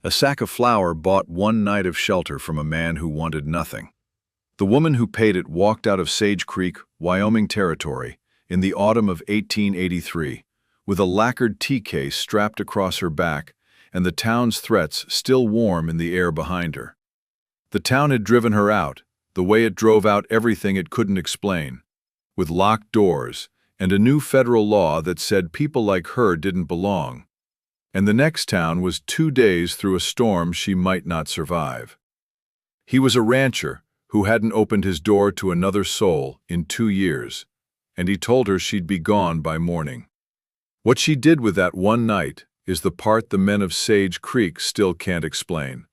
A sack of flour bought one night of shelter from a man who wanted nothing. The woman who paid it walked out of Sage Creek, Wyoming Territory, in the autumn of 1883, with a lacquered tea case strapped across her back and the town's threats still warm in the air behind her. The town had driven her out, the way it drove out everything it couldn't explain, with locked doors and a new federal law that said people like her didn't belong. And the next town was 2 days through a storm she might not survive. He was a rancher who hadn't opened his door to another soul in 2 years, and he told her she'd be gone by morning. What she did with that one night is the part the men of Sage Creek still can't explain,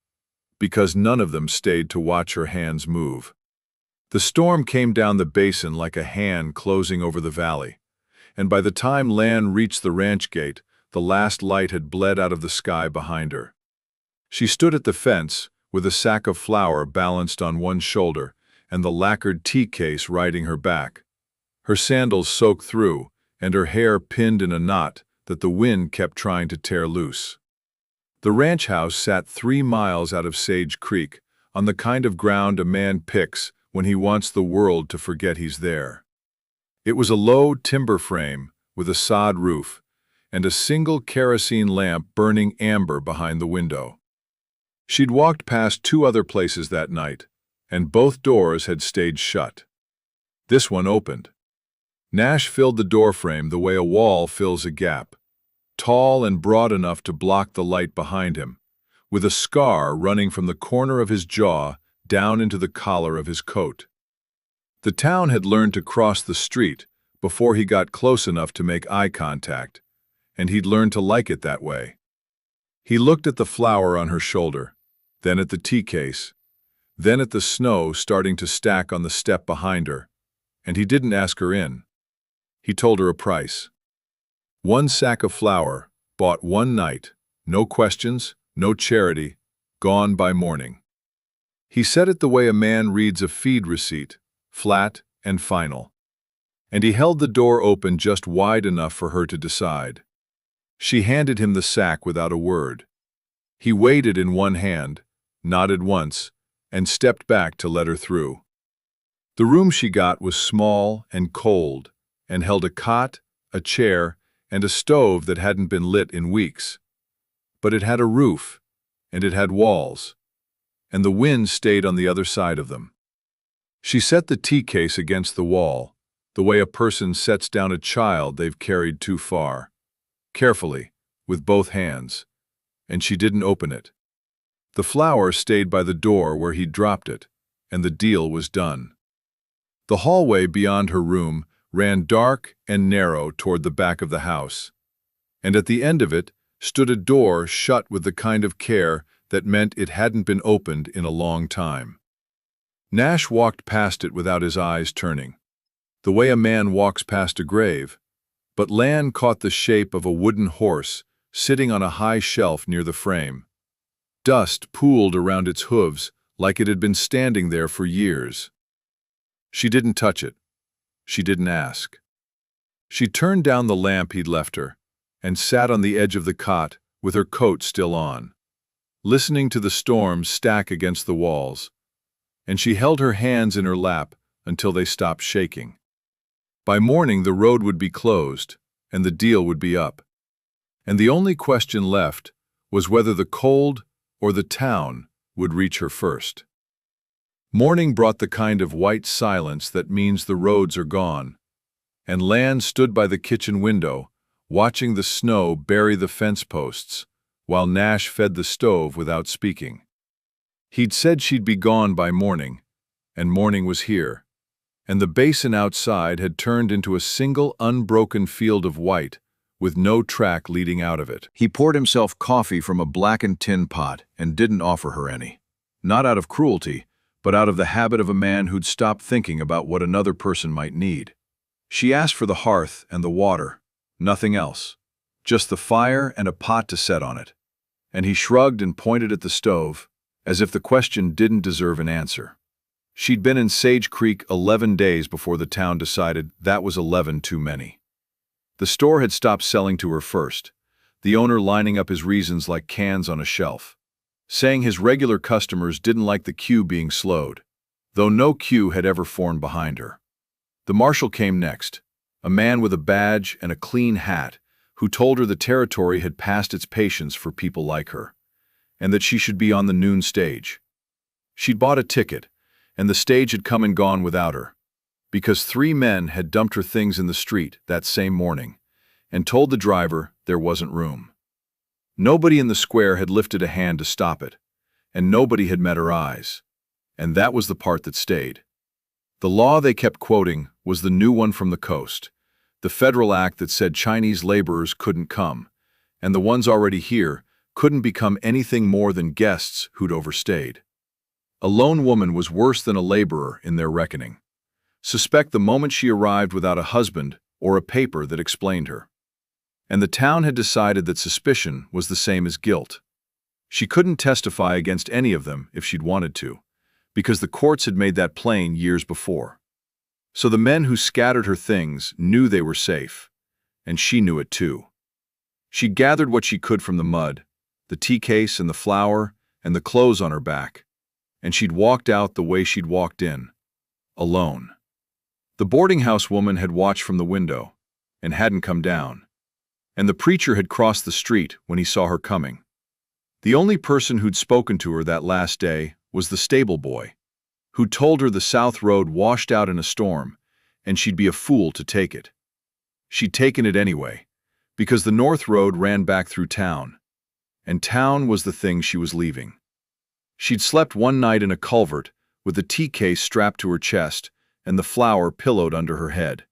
because none of them stayed to watch her hands move. The storm came down the basin like a hand closing over the valley, and by the time Lan reached the ranch gate, the last light had bled out of the sky behind her. She stood at the fence, with a sack of flour balanced on one shoulder and the lacquered tea case riding her back, her sandals soaked through and her hair pinned in a knot that the wind kept trying to tear loose. The ranch house sat 3 miles out of Sage Creek, on the kind of ground a man picks when he wants the world to forget he's there. It was a low timber frame with a sod roof, and a single kerosene lamp burning amber behind the window. She'd walked past 2 other places that night, and both doors had stayed shut. This one opened. Nash filled the doorframe the way a wall fills a gap, tall and broad enough to block the light behind him, with a scar running from the corner of his jaw down into the collar of his coat. The town had learned to cross the street before he got close enough to make eye contact, and he'd learned to like it that way. He looked at the flour on her shoulder, then at the tea case, then at the snow starting to stack on the step behind her, and he didn't ask her in. He told her a price. 1 sack of flour, bought one night, no questions, no charity, gone by morning. He said it the way a man reads a feed receipt, flat and final. And he held the door open just wide enough for her to decide. She handed him the sack without a word. He weighed it in one hand, nodded once, and stepped back to let her through. The room she got was small and cold, and held a cot, a chair, and a stove that hadn't been lit in weeks. But it had a roof, and it had walls, and the wind stayed on the other side of them. She set the tea case against the wall, the way a person sets down a child they've carried too far. Carefully, with both hands, and she didn't open it. The flour stayed by the door where he'd dropped it, and the deal was done. The hallway beyond her room ran dark and narrow toward the back of the house, and at the end of it stood a door shut with the kind of care that meant it hadn't been opened in a long time. Nash walked past it without his eyes turning, the way a man walks past a grave, but Lan caught the shape of a wooden horse sitting on a high shelf near the frame. Dust pooled around its hooves like it had been standing there for years. She didn't touch it. She didn't ask. She turned down the lamp he'd left her and sat on the edge of the cot with her coat still on, listening to the storm stack against the walls, and she held her hands in her lap until they stopped shaking. By morning the road would be closed, and the deal would be up. And the only question left was whether the cold or the town would reach her first. Morning brought the kind of white silence that means the roads are gone, and Lan stood by the kitchen window, watching the snow bury the fence posts, while Nash fed the stove without speaking. He'd said she'd be gone by morning, and morning was here, and the basin outside had turned into a single unbroken field of white, with no track leading out of it. He poured himself coffee from a blackened tin pot and didn't offer her any. Not out of cruelty, but out of the habit of a man who'd stopped thinking about what another person might need. She asked for the hearth and the water, nothing else, just the fire and a pot to set on it. And he shrugged and pointed at the stove, as if the question didn't deserve an answer. She'd been in Sage Creek 11 days before the town decided that was 11 too many. The store had stopped selling to her first, the owner lining up his reasons like cans on a shelf. saying his regular customers didn't like the queue being slowed, though no queue had ever formed behind her. The marshal came next, a man with a badge and a clean hat, who told her the territory had passed its patience for people like her, and that she should be on the noon stage. She'd bought a ticket, and the stage had come and gone without her, because 3 men had dumped her things in the street that same morning, and told the driver there wasn't room. Nobody in the square had lifted a hand to stop it, and nobody had met her eyes, and that was the part that stayed. The law they kept quoting was the new one from the coast, the federal act that said Chinese laborers couldn't come, and the ones already here couldn't become anything more than guests who'd overstayed. A lone woman was worse than a laborer in their reckoning. Suspect the moment she arrived without a husband or a paper that explained her. And the town had decided that suspicion was the same as guilt. She couldn't testify against any of them if she'd wanted to, because the courts had made that plain years before. So the men who scattered her things knew they were safe, and she knew it too. She gathered what she could from the mud, the tea case and the flour and the clothes on her back, and she'd walked out the way she'd walked in, alone. The boarding house woman had watched from the window and hadn't come down, and the preacher had crossed the street when he saw her coming. The only person who'd spoken to her that last day was the stable boy, who told her the South Road washed out in a storm, and she'd be a fool to take it. She'd taken it anyway, because the North Road ran back through town, and town was the thing she was leaving. She'd slept one night in a culvert with the tea case strapped to her chest and the flour pillowed under her head.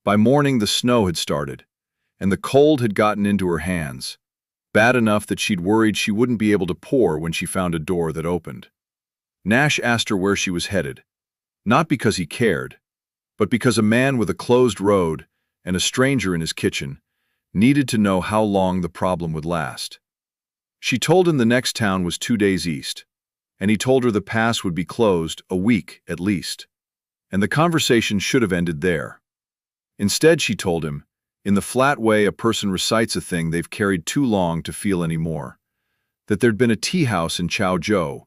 By morning the snow had started, and the cold had gotten into her hands, bad enough that she'd worried she wouldn't be able to pour when she found a door that opened. Nash asked her where she was headed, not because he cared, but because a man with a closed road and a stranger in his kitchen needed to know how long the problem would last. She told him the next town was 2 days east, and he told her the pass would be closed a week at least, and the conversation should have ended there. Instead, she told him, in the flat way a person recites a thing they've carried too long to feel anymore, that there'd been a tea house in Chaozhou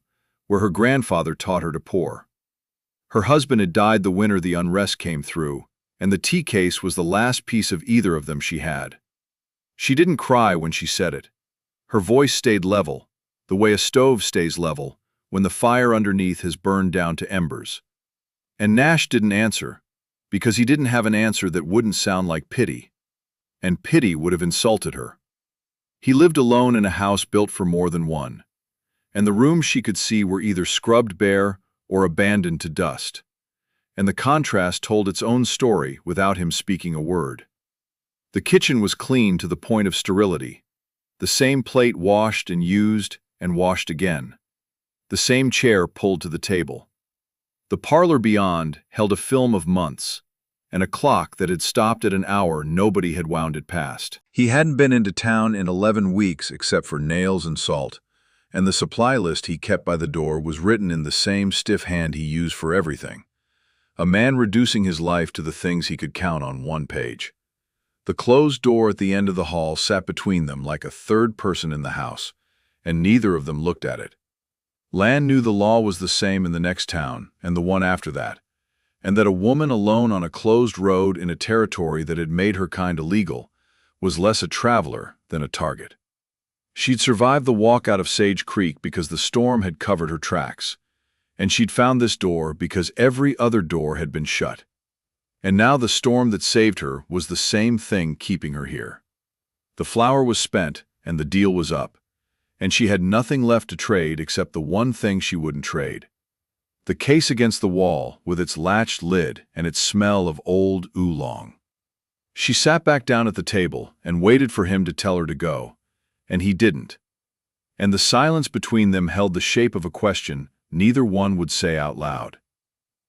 where her grandfather taught her to pour. Her husband had died the winter the unrest came through, and the tea case was the last piece of either of them she had. She didn't cry when she said it. Her voice stayed level, the way a stove stays level when the fire underneath has burned down to embers. And Nash didn't answer, because he didn't have an answer that wouldn't sound like pity, and pity would have insulted her. He lived alone in a house built for more than one, and the rooms she could see were either scrubbed bare or abandoned to dust, and the contrast told its own story without him speaking a word. The kitchen was clean to the point of sterility, the same plate washed and used and washed again, the same chair pulled to the table. The parlor beyond held a film of months, and a clock that had stopped at an hour nobody had wound it past. He hadn't been into town in 11 weeks except for nails and salt, and the supply list he kept by the door was written in the same stiff hand he used for everything. A man reducing his life to the things he could count on one page. The closed door at the end of the hall sat between them like a third person in the house, and neither of them looked at it. Lan knew the law was the same in the next town and the one after that, and that a woman alone on a closed road in a territory that had made her kind illegal was less a traveler than a target. She'd survived the walk out of Sage Creek because the storm had covered her tracks, and she'd found this door because every other door had been shut. And now the storm that saved her was the same thing keeping her here. The flour was spent and the deal was up, and she had nothing left to trade except the one thing she wouldn't trade. The case against the wall with its latched lid and its smell of old oolong. She sat back down at the table and waited for him to tell her to go, and he didn't. And the silence between them held the shape of a question neither one would say out loud.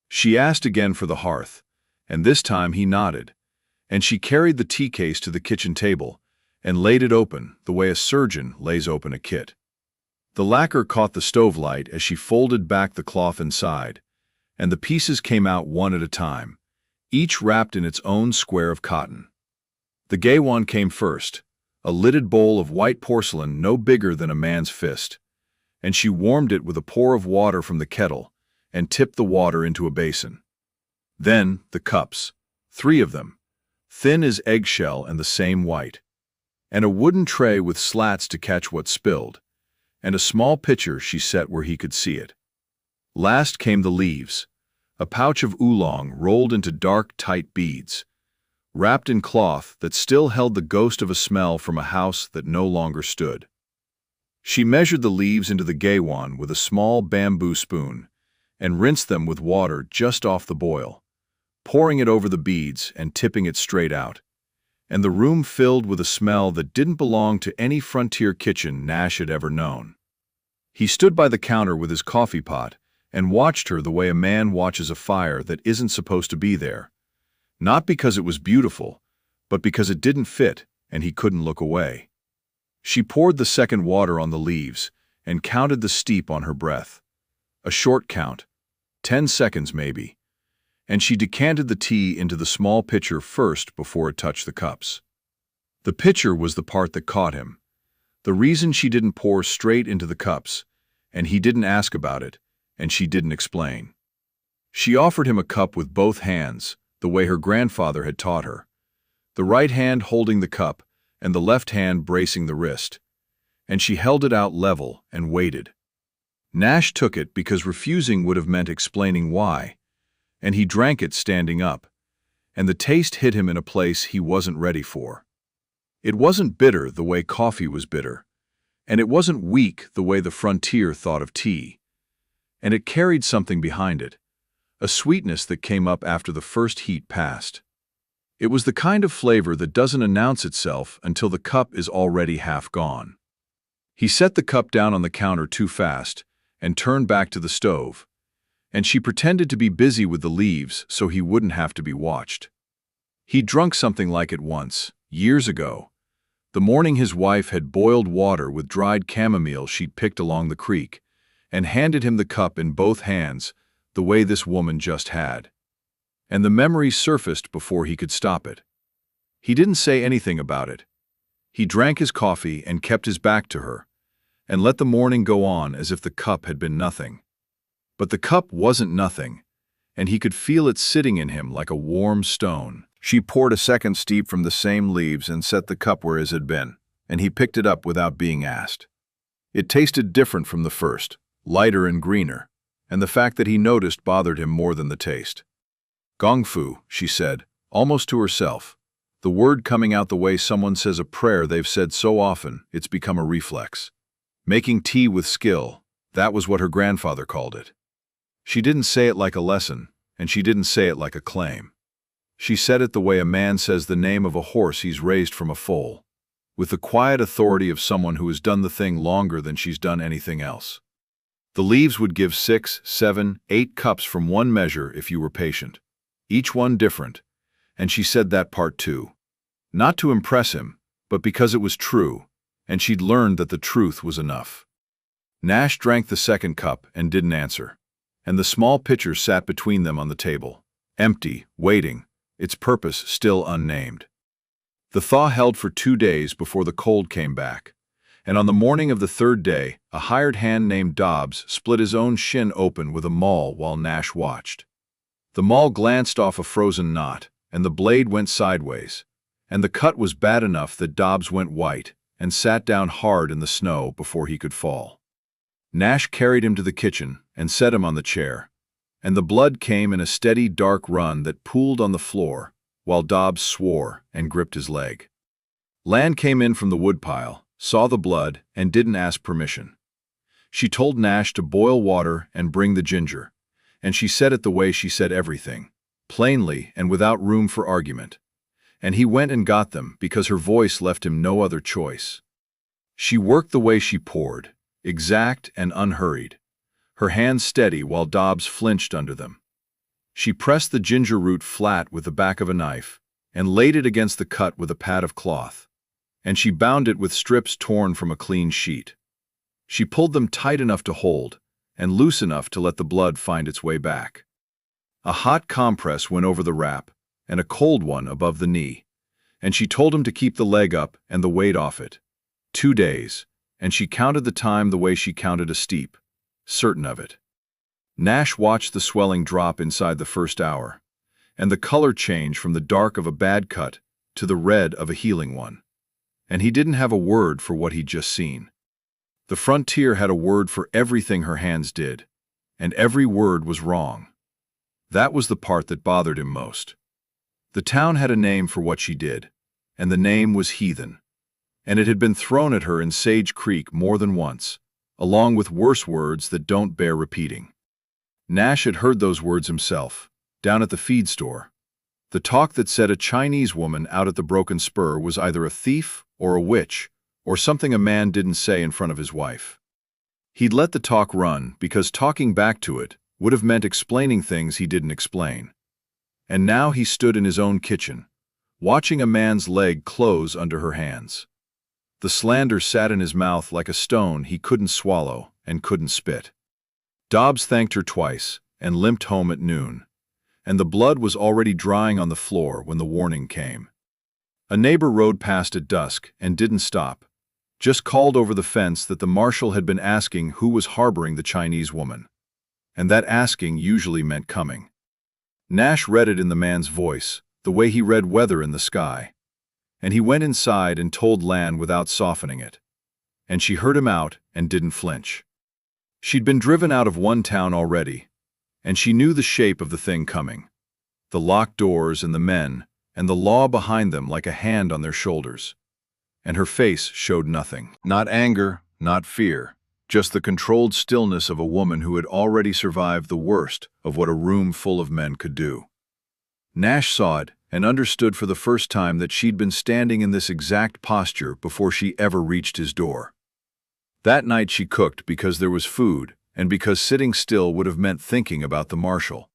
She asked again for the hearth, and this time he nodded, and she carried the tea case to the kitchen table and laid it open the way a surgeon lays open a kit. The lacquer caught the stove light as she folded back the cloth inside, and the pieces came out one at a time, each wrapped in its own square of cotton. The gaiwan came first, a lidded bowl of white porcelain no bigger than a man's fist, and she warmed it with a pour of water from the kettle and tipped the water into a basin. Then the cups, 3 of them, thin as eggshell and the same white, and a wooden tray with slats to catch what spilled, and a small pitcher she set where he could see it. Last came the leaves, a pouch of oolong rolled into dark, tight beads, wrapped in cloth that still held the ghost of a smell from a house that no longer stood. She measured the leaves into the gaiwan with a small bamboo spoon and rinsed them with water just off the boil, pouring it over the beads and tipping it straight out, and the room filled with a smell that didn't belong to any frontier kitchen Nash had ever known. He stood by the counter with his coffee pot and watched her the way a man watches a fire that isn't supposed to be there, not because it was beautiful, but because it didn't fit and he couldn't look away. She poured the second water on the leaves and counted the steep on her breath. A short count, 10 seconds maybe, and she decanted the tea into the small pitcher first before it touched the cups. The pitcher was the part that caught him. The reason she didn't pour straight into the cups, and he didn't ask about it, and she didn't explain. She offered him a cup with both hands, the way her grandfather had taught her, the right hand holding the cup and the left hand bracing the wrist, and she held it out level and waited. Nash took it because refusing would have meant explaining why, and he drank it standing up, and the taste hit him in a place he wasn't ready for. It wasn't bitter the way coffee was bitter, and it wasn't weak the way the frontier thought of tea, and it carried something behind it, a sweetness that came up after the first heat passed. It was the kind of flavor that doesn't announce itself until the cup is already half gone. He set the cup down on the counter too fast and turned back to the stove, and she pretended to be busy with the leaves so he wouldn't have to be watched. He'd drunk something like it once, years ago, the morning his wife had boiled water with dried chamomile she'd picked along the creek, and handed him the cup in both hands, the way this woman just had. And the memory surfaced before he could stop it. He didn't say anything about it. He drank his coffee and kept his back to her, and let the morning go on as if the cup had been nothing. But the cup wasn't nothing, and he could feel it sitting in him like a warm stone. She poured a second steep from the same leaves and set the cup where his had been, and he picked it up without being asked. It tasted different from the first, lighter and greener, and the fact that he noticed bothered him more than the taste. Gongfu, she said, almost to herself, the word coming out the way someone says a prayer they've said so often it's become a reflex. Making tea with skill, that was what her grandfather called it. She didn't say it like a lesson, and she didn't say it like a claim. She said it the way a man says the name of a horse he's raised from a foal, with the quiet authority of someone who has done the thing longer than she's done anything else. The leaves would give 6, 7, 8 cups from one measure if you were patient, each one different, and she said that part too. Not to impress him, but because it was true, and she'd learned that the truth was enough. Nash drank the second cup and didn't answer, and the small pitcher sat between them on the table, empty, waiting, its purpose still unnamed. The thaw held for 2 days before the cold came back, and on the morning of the third day, a hired hand named Dobbs split his own shin open with a maul while Nash watched. The maul glanced off a frozen knot, and the blade went sideways, and the cut was bad enough that Dobbs went white and sat down hard in the snow before he could fall. Nash carried him to the kitchen and set him on the chair, and the blood came in a steady dark run that pooled on the floor, while Dobbs swore and gripped his leg. Land came in from the woodpile, saw the blood, and didn't ask permission. She told Nash to boil water and bring the ginger, and she said it the way she said everything, plainly and without room for argument. And he went and got them because her voice left him no other choice. She worked the way she poured, exact and unhurried, her hands steady while Dobbs flinched under them. She pressed the ginger root flat with the back of a knife and laid it against the cut with a pad of cloth, and she bound it with strips torn from a clean sheet. She pulled them tight enough to hold and loose enough to let the blood find its way back. A hot compress went over the wrap and a cold one above the knee, and she told him to keep the leg up and the weight off it. 2 days, and she counted the time the way she counted a steep, certain of it. Nash watched the swelling drop inside the first hour, and the color change from the dark of a bad cut to the red of a healing one. And he didn't have a word for what he'd just seen. The frontier had a word for everything her hands did, and every word was wrong. That was the part that bothered him most. The town had a name for what she did, and the name was heathen. And it had been thrown at her in Sage Creek more than once, along with worse words that don't bear repeating. Nash had heard those words himself, down at the feed store. The talk that said a Chinese woman out at the Broken Spur was either a thief or a witch, or something a man didn't say in front of his wife. He'd let the talk run because talking back to it would have meant explaining things he didn't explain. And now he stood in his own kitchen, watching a man's leg close under her hands. The slander sat in his mouth like a stone he couldn't swallow and couldn't spit. Dobbs thanked her twice and limped home at noon, and the blood was already drying on the floor when the warning came. A neighbor rode past at dusk and didn't stop, just called over the fence that the marshal had been asking who was harboring the Chinese woman. And that asking usually meant coming. Nash read it in the man's voice, the way he read weather in the sky. And he went inside and told Lan without softening it. And she heard him out and didn't flinch. She'd been driven out of one town already, and she knew the shape of the thing coming. The locked doors and the men, and the law behind them like a hand on their shoulders. And her face showed nothing. Not anger, not fear, just the controlled stillness of a woman who had already survived the worst of what a room full of men could do. Nash saw it and understood for the first time that she'd been standing in this exact posture before she ever reached his door. That night she cooked because there was food and because sitting still would have meant thinking about the marshal.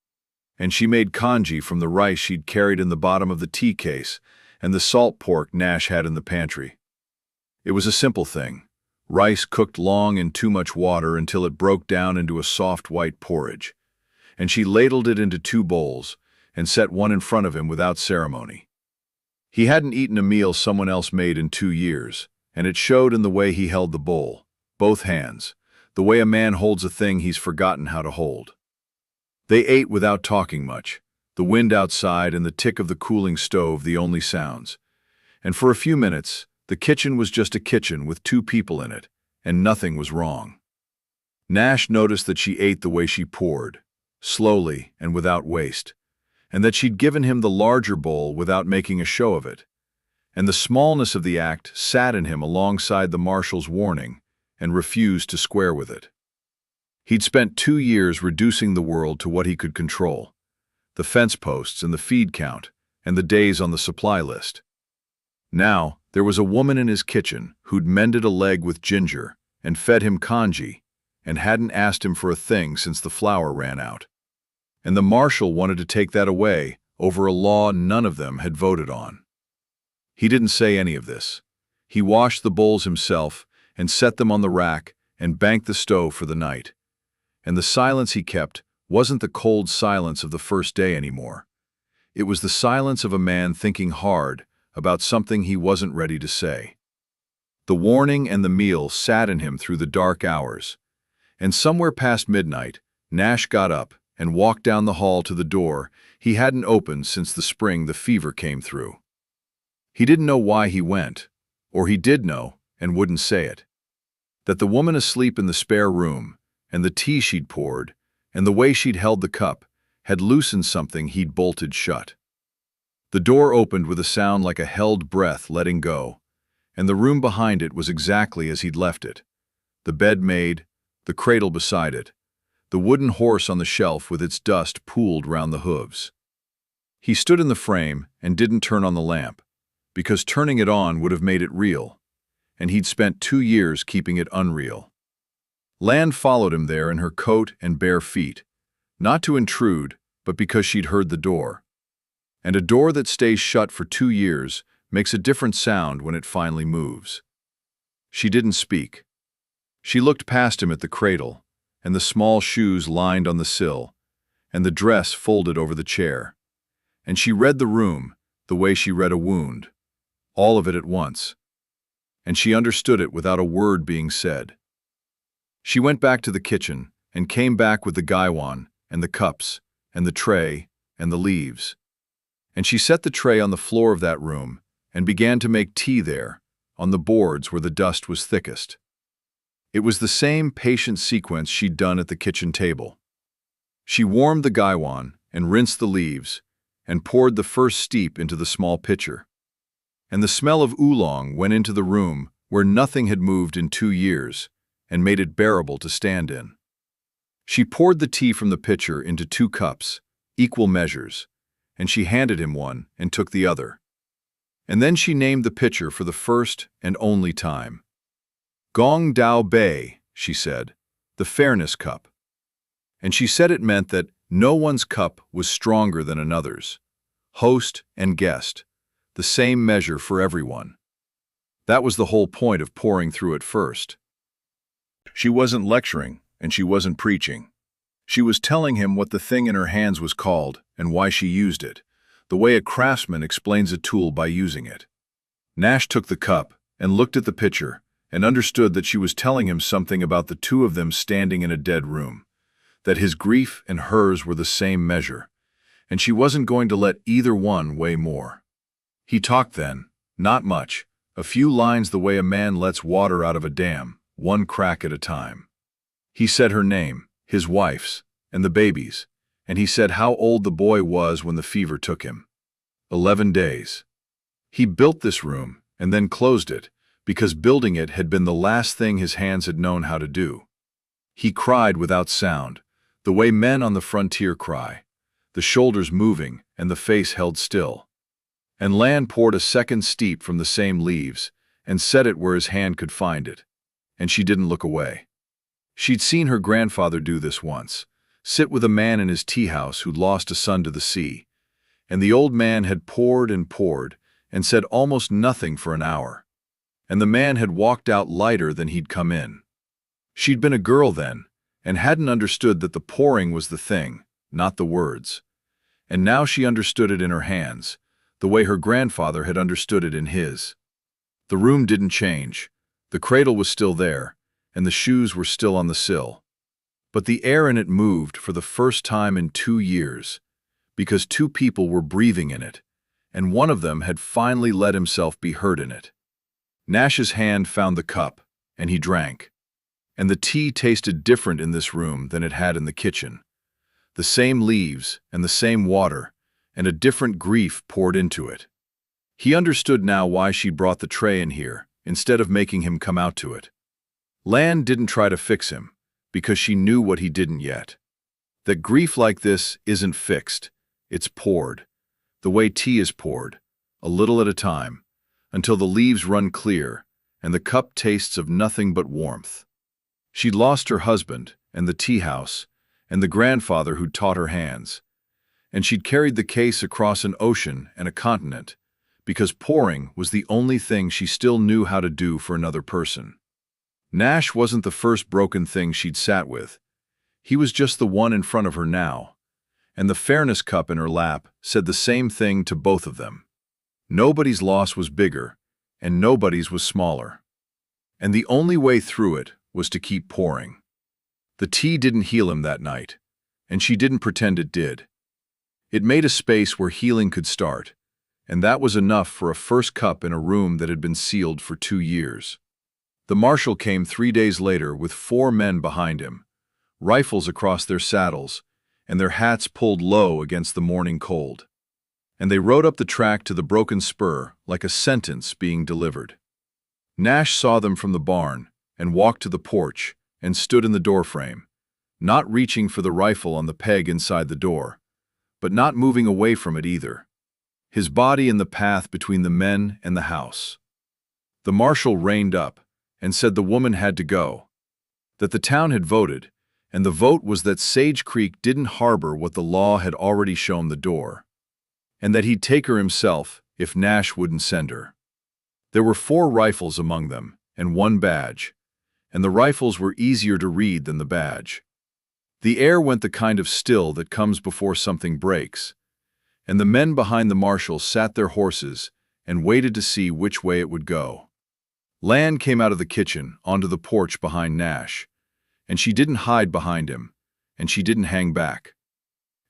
And she made congee from the rice she'd carried in the bottom of the tea case and the salt pork Nash had in the pantry. It was a simple thing. Rice cooked long in too much water until it broke down into a soft white porridge. And she ladled it into 2 bowls and set one in front of him without ceremony. He hadn't eaten a meal someone else made in 2 years, and it showed in the way he held the bowl, both hands, the way a man holds a thing he's forgotten how to hold. They ate without talking much, the wind outside and the tick of the cooling stove the only sounds. And for a few minutes, the kitchen was just a kitchen with 2 people in it, and nothing was wrong. Nash noticed that she ate the way she poured, slowly and without waste, and that she'd given him the larger bowl without making a show of it. And the smallness of the act sat in him alongside the marshal's warning and refused to square with it. He'd spent 2 years reducing the world to what he could control, the fence posts and the feed count and the days on the supply list. Now, there was a woman in his kitchen who'd mended a leg with ginger and fed him congee and hadn't asked him for a thing since the flour ran out. And the marshal wanted to take that away over a law none of them had voted on. He didn't say any of this. He washed the bowls himself and set them on the rack and banked the stove for the night. And the silence he kept wasn't the cold silence of the first day anymore. It was the silence of a man thinking hard about something he wasn't ready to say. The warning and the meal sat in him through the dark hours, and somewhere past midnight, Nash got up and walked down the hall to the door he hadn't opened since the spring the fever came through. He didn't know why he went, or he did know and wouldn't say it. That the woman asleep in the spare room, and the tea she'd poured, and the way she'd held the cup, had loosened something he'd bolted shut. The door opened with a sound like a held breath letting go, and the room behind it was exactly as he'd left it. The bed made, the cradle beside it, the wooden horse on the shelf with its dust pooled round the hooves. He stood in the frame and didn't turn on the lamp, because turning it on would have made it real, and he'd spent 2 years keeping it unreal. Lan followed him there in her coat and bare feet, not to intrude, but because she'd heard the door. And a door that stays shut for 2 years makes a different sound when it finally moves. She didn't speak. She looked past him at the cradle, and the small shoes lined on the sill, and the dress folded over the chair. And she read the room the way she read a wound, all of it at once. and she understood it without a word being said. She went back to the kitchen and came back with the gaiwan and the cups and the tray and the leaves. And she set the tray on the floor of that room and began to make tea there, on the boards where the dust was thickest. It was the same patient sequence she'd done at the kitchen table. She warmed the gaiwan and rinsed the leaves and poured the first steep into the small pitcher. And the smell of oolong went into the room where nothing had moved in 2 years and made it bearable to stand in. She poured the tea from the pitcher into 2 cups, equal measures, and she handed him one and took the other. And then she named the pitcher for the first and only time. Gong Dao Bei, she said, the fairness cup. And she said it meant that no one's cup was stronger than another's. Host and guest, the same measure for everyone. That was the whole point of pouring through it first. She wasn't lecturing, and she wasn't preaching. She was telling him what the thing in her hands was called and why she used it, the way a craftsman explains a tool by using it. Nash took the cup and looked at the pitcher and understood that she was telling him something about the 2 of them standing in a dead room, that his grief and hers were the same measure, and she wasn't going to let either one weigh more. He talked then, not much, a few lines the way a man lets water out of a dam, 1 crack at a time. He said her name, his wife's, and the baby's, and he said how old the boy was when the fever took him. 11 days. He built this room and then closed it, because building it had been the last thing his hands had known how to do. He cried without sound, the way men on the frontier cry, the shoulders moving and the face held still. And Lan poured a second steep from the same leaves and set it where his hand could find it, and she didn't look away. She'd seen her grandfather do this once, sit with a man in his tea house who'd lost a son to the sea, and the old man had poured and said almost nothing for an hour, and the man had walked out lighter than he'd come in. She'd been a girl then, and hadn't understood that the pouring was the thing, not the words. And now she understood it in her hands, the way her grandfather had understood it in his. The room didn't change. The cradle was still there, and the shoes were still on the sill. But the air in it moved for the first time in 2 years, because 2 people were breathing in it, and one of them had finally let himself be heard in it. Nash's hand found the cup, and he drank. And the tea tasted different in this room than it had in the kitchen. The same leaves and the same water, and a different grief poured into it. He understood now why she brought the tray in here, instead of making him come out to it. Lan didn't try to fix him, because she knew what he didn't yet. That grief like this isn't fixed, it's poured. The way tea is poured, a little at a time, until the leaves run clear, and the cup tastes of nothing but warmth. She'd lost her husband, and the tea house, and the grandfather who'd taught her hands. And she'd carried the case across an ocean and a continent, because pouring was the only thing she still knew how to do for another person. Nash wasn't the first broken thing she'd sat with. He was just the one in front of her now, and the fairness cup in her lap said the same thing to both of them. Nobody's loss was bigger, and nobody's was smaller. And the only way through it was to keep pouring. The tea didn't heal him that night, and she didn't pretend it did. It made a space where healing could start, and that was enough for a first cup in a room that had been sealed for 2 years. The marshal came 3 days later with 4 men behind him, rifles across their saddles, and their hats pulled low against the morning cold. And they rode up the track to the broken spur like a sentence being delivered. Nash saw them from the barn and walked to the porch and stood in the doorframe, not reaching for the rifle on the peg inside the door, but not moving away from it either, his body in the path between the men and the house. The marshal reined up and said the woman had to go, that the town had voted, and the vote was that Sage Creek didn't harbor what the law had already shown the door, and that he'd take her himself if Nash wouldn't send her. There were 4 rifles among them, and 1 badge, and the rifles were easier to read than the badge. The air went the kind of still that comes before something breaks, and the men behind the marshal sat their horses and waited to see which way it would go. Lan came out of the kitchen onto the porch behind Nash, and she didn't hide behind him, and she didn't hang back.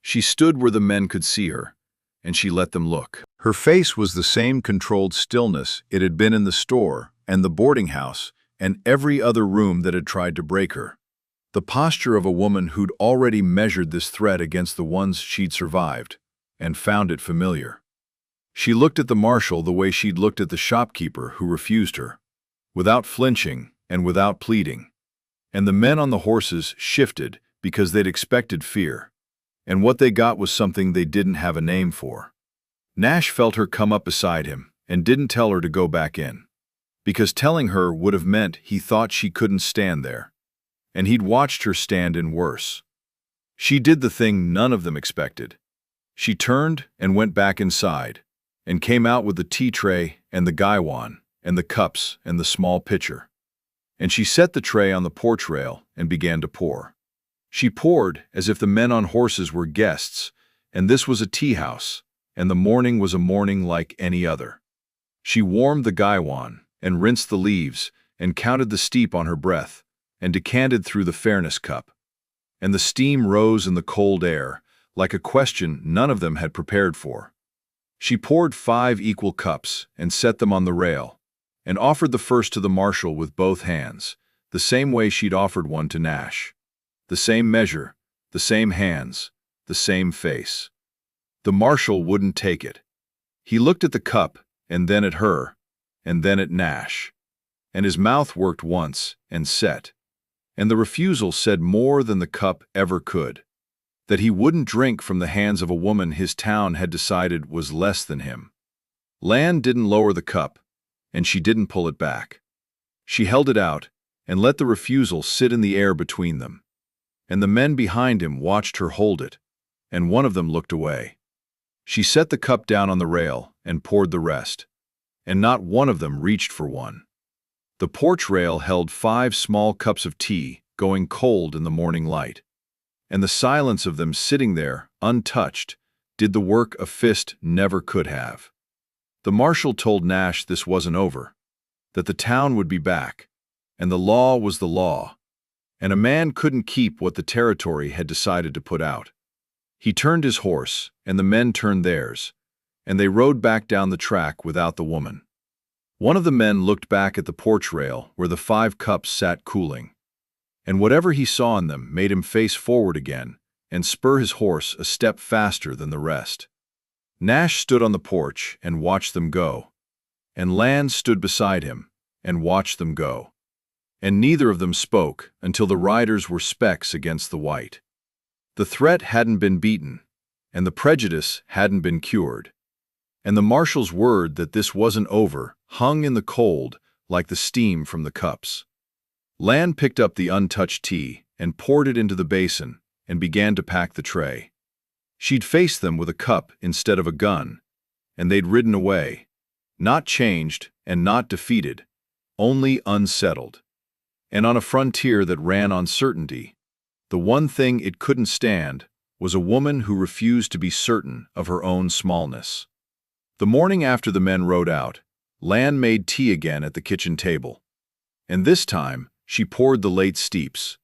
She stood where the men could see her, and she let them look. Her face was the same controlled stillness it had been in the store and the boarding house and every other room that had tried to break her. The posture of a woman who'd already measured this threat against the ones she'd survived, and found it familiar. She looked at the marshal the way she'd looked at the shopkeeper who refused her, without flinching and without pleading. And the men on the horses shifted because they'd expected fear, and what they got was something they didn't have a name for. Nash felt her come up beside him and didn't tell her to go back in, because telling her would have meant he thought she couldn't stand there, and he'd watched her stand in worse. She did the thing none of them expected. She turned and went back inside, and came out with the tea tray and the gaiwan and the cups and the small pitcher. And she set the tray on the porch rail and began to pour. She poured as if the men on horses were guests, and this was a tea house, and the morning was a morning like any other. She warmed the gaiwan, and rinsed the leaves, and counted the steep on her breath, and decanted through the fairness cup. And the steam rose in the cold air, like a question none of them had prepared for. She poured 5 equal cups, and set them on the rail, and offered the first to the marshal with both hands, the same way she'd offered one to Nash. The same measure, the same hands, the same face. The marshal wouldn't take it. He looked at the cup, and then at her, and then at Nash. And his mouth worked once, and set. And the refusal said more than the cup ever could. That he wouldn't drink from the hands of a woman his town had decided was less than him. Lan didn't lower the cup, and she didn't pull it back. She held it out, and let the refusal sit in the air between them. And the men behind him watched her hold it, and one of them looked away. She set the cup down on the rail and poured the rest, and not one of them reached for one. The porch rail held 5 small cups of tea going cold in the morning light, and the silence of them sitting there, untouched, did the work a fist never could have. The marshal told Nash this wasn't over, that the town would be back, and the law was the law, and a man couldn't keep what the territory had decided to put out. He turned his horse, and the men turned theirs, and they rode back down the track without the woman. One of the men looked back at the porch rail where the 5 cups sat cooling, and whatever he saw in them made him face forward again and spur his horse a step faster than the rest. Nash stood on the porch and watched them go, and Lan stood beside him and watched them go. And neither of them spoke until the riders were specks against the white. The threat hadn't been beaten, and the prejudice hadn't been cured. And the marshal's word that this wasn't over hung in the cold like the steam from the cups. Lan picked up the untouched tea and poured it into the basin and began to pack the tray. She'd faced them with a cup instead of a gun, and they'd ridden away, not changed and not defeated, only unsettled. And on a frontier that ran on certainty, the one thing it couldn't stand was a woman who refused to be certain of her own smallness. The morning after the men rode out, Lan made tea again at the kitchen table, and this time she poured the late steeps,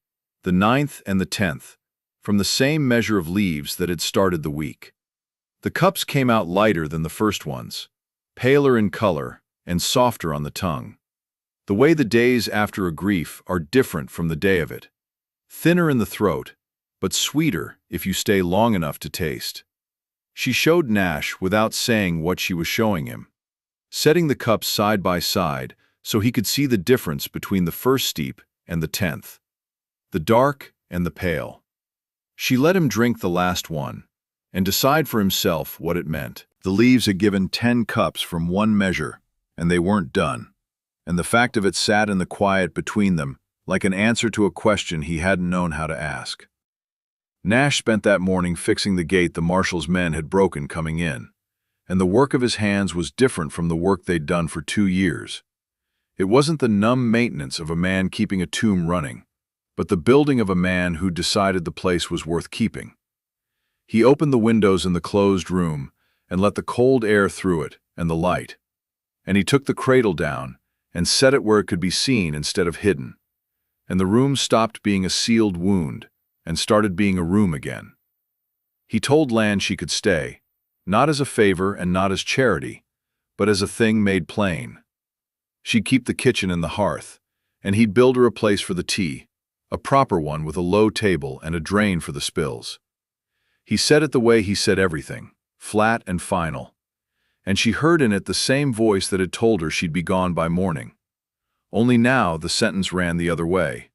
the 9th and the 10th, from the same measure of leaves that had started the week. The cups came out lighter than the first ones, paler in color and softer on the tongue. The way the days after a grief are different from the day of it. Thinner in the throat, but sweeter if you stay long enough to taste. She showed Nash without saying what she was showing him, setting the cups side by side so he could see the difference between the first steep and the 10th, the dark and the pale. She let him drink the last one and decide for himself what it meant. The leaves had given 10 cups from one measure, and they weren't done. And the fact of it sat in the quiet between them like an answer to a question he hadn't known how to ask. Nash spent that morning fixing the gate the marshal's men had broken coming in, and the work of his hands was different from the work they'd done for 2 years. It wasn't the numb maintenance of a man keeping a tomb running, but the building of a man who decided the place was worth keeping. He opened the windows in the closed room and let the cold air through it and the light, and he took the cradle down and set it where it could be seen instead of hidden. And the room stopped being a sealed wound and started being a room again. He told Lan she could stay, not as a favor and not as charity, but as a thing made plain. She'd keep the kitchen and the hearth, and he'd build her a place for the tea, a proper one with a low table and a drain for the spills. He said it the way he said everything, flat and final, and she heard in it the same voice that had told her she'd be gone by morning. Only now the sentence ran the other way.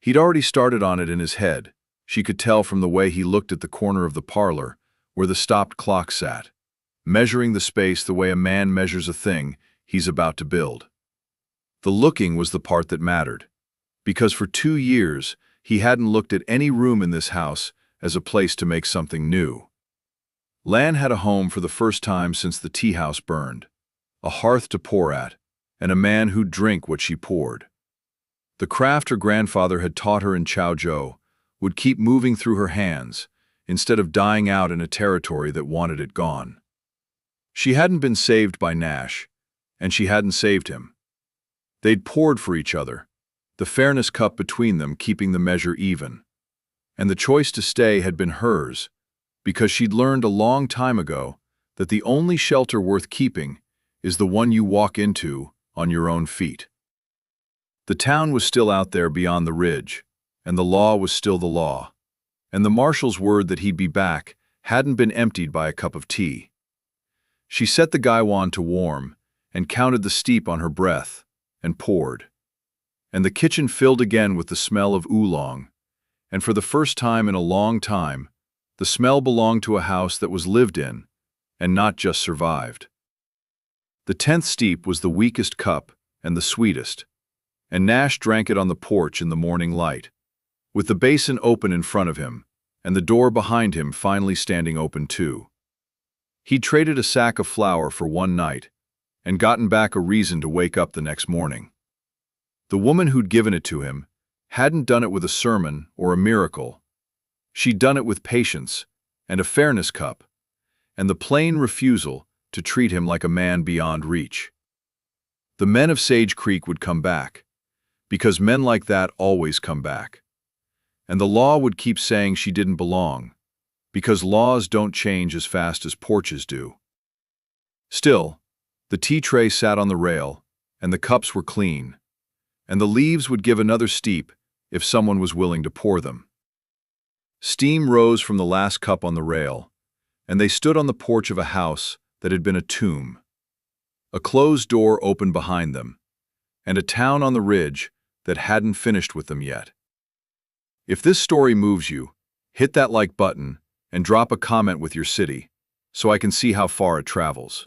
He'd already started on it in his head. She could tell from the way he looked at the corner of the parlor where the stopped clock sat, measuring the space the way a man measures a thing he's about to build. The looking was the part that mattered, because for 2 years he hadn't looked at any room in this house as a place to make something new. Lan had a home for the first time since the tea house burned, a hearth to pour at, and a man who'd drink what she poured. The craft her grandfather had taught her in Chaozhou would keep moving through her hands instead of dying out in a territory that wanted it gone. She hadn't been saved by Nash, and she hadn't saved him. They'd poured for each other, the fairness cup between them keeping the measure even. And the choice to stay had been hers, because she'd learned a long time ago that the only shelter worth keeping is the one you walk into on your own feet. The town was still out there beyond the ridge, and the law was still the law, and the marshal's word that he'd be back hadn't been emptied by a cup of tea. She set the gaiwan to warm and counted the steep on her breath and poured. And the kitchen filled again with the smell of oolong, and for the first time in a long time, the smell belonged to a house that was lived in and not just survived. The 10th steep was the weakest cup and the sweetest, and Nash drank it on the porch in the morning light, with the basin open in front of him and the door behind him finally standing open too. He'd traded a sack of flour for one night and gotten back a reason to wake up the next morning. The woman who'd given it to him hadn't done it with a sermon or a miracle. She'd done it with patience and a fairness cup and the plain refusal to treat him like a man beyond reach. The men of Sage Creek would come back, because men like that always come back. And the law would keep saying she didn't belong, because laws don't change as fast as porches do. Still, the tea tray sat on the rail, and the cups were clean, and the leaves would give another steep if someone was willing to pour them. Steam rose from the last cup on the rail, and they stood on the porch of a house that had been a tomb. A closed door opened behind them, and a town on the ridge that hadn't finished with them yet. If this story moves you, hit that like button and drop a comment with your city so I can see how far it travels.